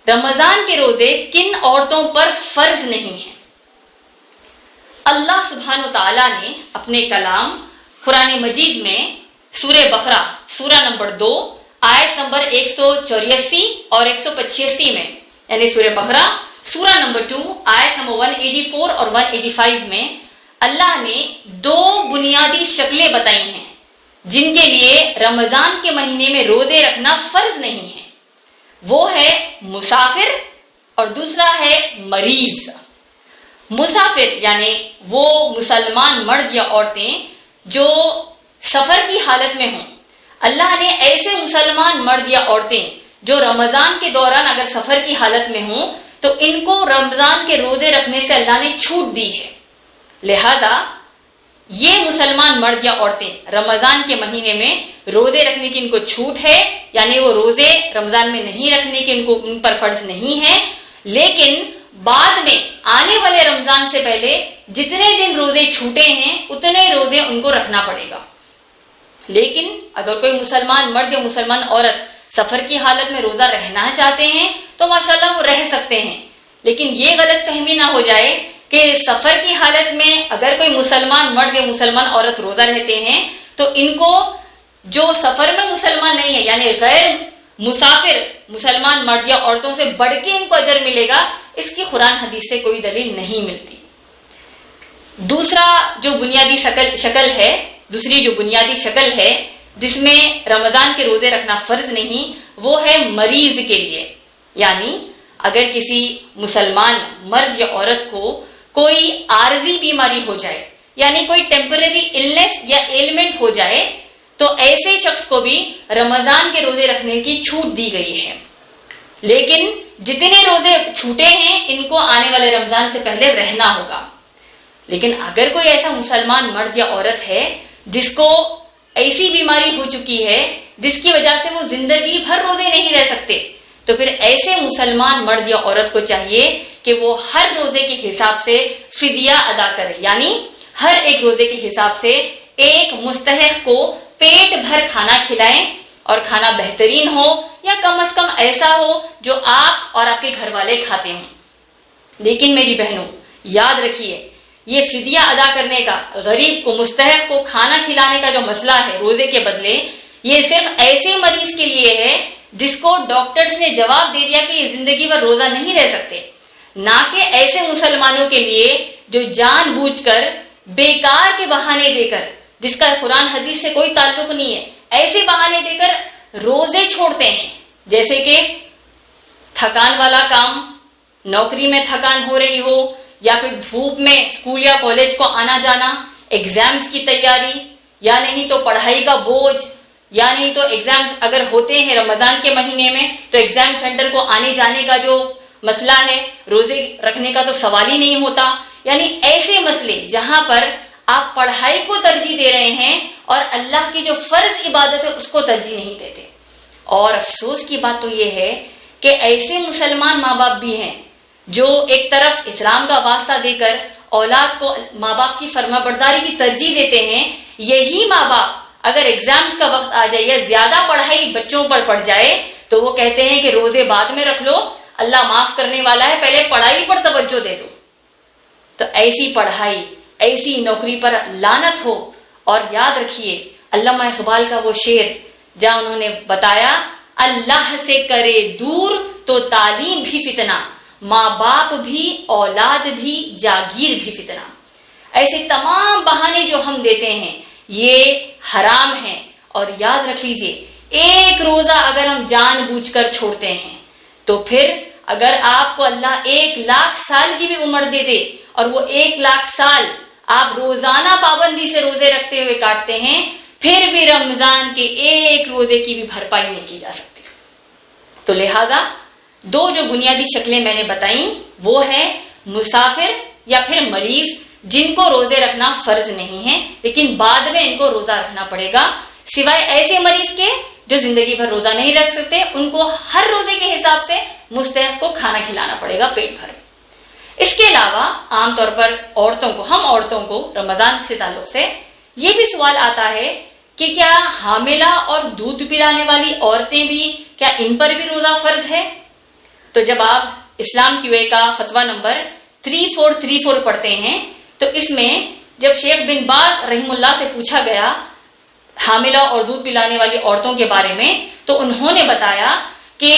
رمضان کے روزے کن عورتوں پر فرض نہیں ہیں؟ اللہ سبحانہ تعالیٰ نے اپنے کلام قرآن مجید میں سورہ بقرہ سورہ نمبر 2 آیت نمبر 184 اور 185 میں، یعنی سورہ بقرہ سورہ نمبر 2 آیت نمبر 184 اور 185 میں اللہ نے 2 بنیادی شکلیں بتائی ہیں جن کے لیے رمضان کے مہینے میں روزے رکھنا فرض نہیں ہے۔ وہ ہے مسافر اور دوسرا ہے مریض۔ مسافر یعنی وہ مسلمان مرد یا عورتیں جو سفر کی حالت میں ہوں۔ اللہ نے ایسے مسلمان مرد یا عورتیں جو رمضان کے دوران اگر سفر کی حالت میں ہوں تو ان کو رمضان کے روزے رکھنے سے اللہ نے چھوٹ دی ہے۔ لہذا یہ مسلمان مرد یا عورتیں رمضان کے مہینے میں روزے رکھنے کی ان کو چھوٹ ہے، یعنی وہ روزے رمضان میں نہیں رکھنے کے ان پر فرض نہیں ہے، لیکن بعد میں آنے والے رمضان سے پہلے جتنے دن روزے چھوٹے ہیں اتنے روزے ان کو رکھنا پڑے گا۔ لیکن اگر کوئی مسلمان مرد یا مسلمان عورت سفر کی حالت میں روزہ رہنا چاہتے ہیں تو ماشاءاللہ وہ رہ سکتے ہیں، لیکن یہ غلط فہمی نہ ہو جائے کہ سفر کی حالت میں اگر کوئی مسلمان مرد یا مسلمان عورت روزہ رہتے ہیں تو ان کو جو سفر میں مسلمان نہیں ہے یعنی غیر مسافر مسلمان مرد یا عورتوں سے بڑھ کے ان کو اجر ملے گا، اس کی قرآن حدیث سے کوئی دلیل نہیں ملتی۔ دوسری جو بنیادی شکل ہے جس میں رمضان کے روزے رکھنا فرض نہیں، وہ ہے مریض کے لیے، یعنی اگر کسی مسلمان مرد یا عورت کو کوئی عارضی بیماری ہو جائے، یعنی کوئی ٹیمپرری النس یا ایلمنٹ ہو جائے، تو ایسے شخص کو بھی رمضان کے روزے رکھنے کی چھوٹ دی گئی ہے۔ لیکن جتنے روزے چھوٹے ہیں ان کو آنے والے رمضان سے پہلے رہنا ہوگا۔ لیکن اگر کوئی ایسا مسلمان مرد یا عورت ہے جس کو ایسی بیماری ہو چکی ہے جس کی وجہ سے وہ زندگی بھر روزے نہیں رہ سکتے، تو پھر ایسے مسلمان مرد یا عورت کو چاہیے کہ وہ ہر روزے کے حساب سے فدیہ ادا کرے، یعنی ہر ایک روزے کے حساب سے ایک مستحق کو پیٹ بھر کھانا کھلائیں، اور کھانا بہترین ہو یا کم از کم ایسا ہو جو آپ اور آپ کے گھر والے کھاتے ہوں۔ لیکن میری بہنوں یاد رکھیے، یہ فدیہ ادا کرنے کا، غریب کو مستحق کو کھانا کھلانے کا جو مسئلہ ہے روزے کے بدلے، یہ صرف ایسے مریض کے لیے ہے جس کو ڈاکٹرز نے جواب دے دیا کہ یہ زندگی بھر روزہ نہیں رہ سکتے، نہ کہ ایسے مسلمانوں کے لیے جو جان بوجھ کر بیکار کے بہانے دے کر، جس کا قرآن حدیث سے کوئی تعلق نہیں ہے، ایسے بہانے دے کر روزے چھوڑتے ہیں، جیسے کہ تھکان والا کام، نوکری میں تھکان ہو رہی ہو، یا پھر دھوپ میں اسکول یا کالج کو آنا جانا، ایگزامز کی تیاری، یا نہیں تو پڑھائی کا بوجھ، یا نہیں تو ایگزامز اگر ہوتے ہیں رمضان کے مہینے میں تو ایگزام سینٹر کو آنے جانے کا جو مسئلہ ہے، روزے رکھنے کا تو سوال ہی نہیں ہوتا۔ یعنی ایسے مسئلے جہاں پر آپ پڑھائی کو ترجیح دے رہے ہیں اور اللہ کی جو فرض عبادت ہے اس کو ترجیح نہیں دیتے۔ اور افسوس کی بات تو یہ ہے کہ ایسے مسلمان ماں باپ بھی ہیں جو ایک طرف اسلام کا واسطہ دے کر اولاد کو ماں باپ کی فرما برداری کی ترجیح دیتے ہیں، یہی ماں باپ اگر ایگزامز کا وقت آ جائے یا زیادہ پڑھائی بچوں پر پڑ جائے تو وہ کہتے ہیں کہ روزے بعد میں رکھ لو، اللہ معاف کرنے والا ہے، پہلے پڑھائی پر توجہ دے دو۔ تو ایسی پڑھائی، ایسی نوکری پر لعنت ہو۔ اور یاد رکھیے علامہ اقبال کا وہ شعر جہاں انہوں نے بتایا، اللہ سے کرے دور تو تعلیم بھی فتنہ، ماں باپ بھی، اولاد بھی، جاگیر بھی فتنہ۔ ایسے تمام بہانے جو ہم دیتے ہیں یہ حرام ہیں۔ اور یاد رکھ لیجئے، ایک روزہ اگر ہم جان بوجھ کر چھوڑتے ہیں تو پھر اگر آپ کو اللہ 1,00,000 سال کی بھی عمر دے دے اور وہ 1,00,000 سال آپ روزانہ پابندی سے روزے رکھتے ہوئے کاٹتے ہیں، پھر بھی رمضان کے ایک روزے کی بھی بھرپائی نہیں کی جا سکتی۔ تو لہذا 2 جو بنیادی شکلیں میں نے بتائیں وہ ہے مسافر یا پھر مریض جن کو روزے رکھنا فرض نہیں ہے لیکن بعد میں ان کو روزہ رکھنا پڑے گا، سوائے ایسے مریض کے جو زندگی بھر روزہ نہیں رکھ سکتے، ان کو ہر روزے کے حساب سے مستحق کو کھانا کھلانا پڑے گا پیٹ بھر۔ اس کے علاوہ عام طور پر ہم عورتوں کو رمضان سے تعلق سے یہ بھی سوال آتا ہے کہ کیا حاملہ اور دودھ پلانے والی عورتیں بھی، کیا ان پر بھی روزہ فرض ہے؟ تو جب آپ اسلام کیو اے کا فتویٰ نمبر 3434 پڑھتے ہیں تو اس میں جب شیخ بن باز رحم اللہ سے پوچھا گیا حاملہ اور دودھ پلانے والی عورتوں کے بارے میں تو انہوں نے بتایا کہ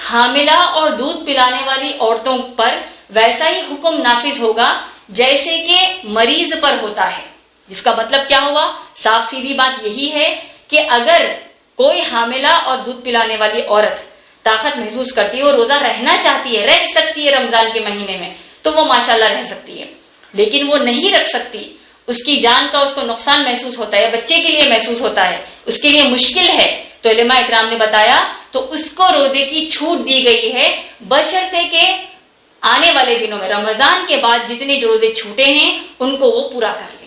حاملہ اور دودھ پلانے والی عورتوں پر ویسا ہی حکم نافذ ہوگا جیسے کہ مریض پر ہوتا ہے. جس کا مطلب کیا ہوا؟ صاف سیدھی بات یہی ہے کہ اگر کوئی حاملہ اور دودھ پلانے والی عورت طاقت محسوس کرتی ہے، وہ روزہ رہنا چاہتی ہے، رہ سکتی ہے رمضان کے مہینے میں، تو وہ ماشاءاللہ رہ سکتی ہے. لیکن وہ نہیں رکھ سکتی، اس کی جان کا اس کو نقصان محسوس ہوتا ہے، بچے کے لیے محسوس ہوتا ہے، اس کے لیے مشکل ہے، تو علماء اکرام نے بتایا تو اس کو روزے کی چھوٹ دی گئی ہے، بشرطے کہ آنے والے دنوں میں رمضان کے بعد جتنے روزے چھوٹے ہیں ان کو وہ پورا کر لے.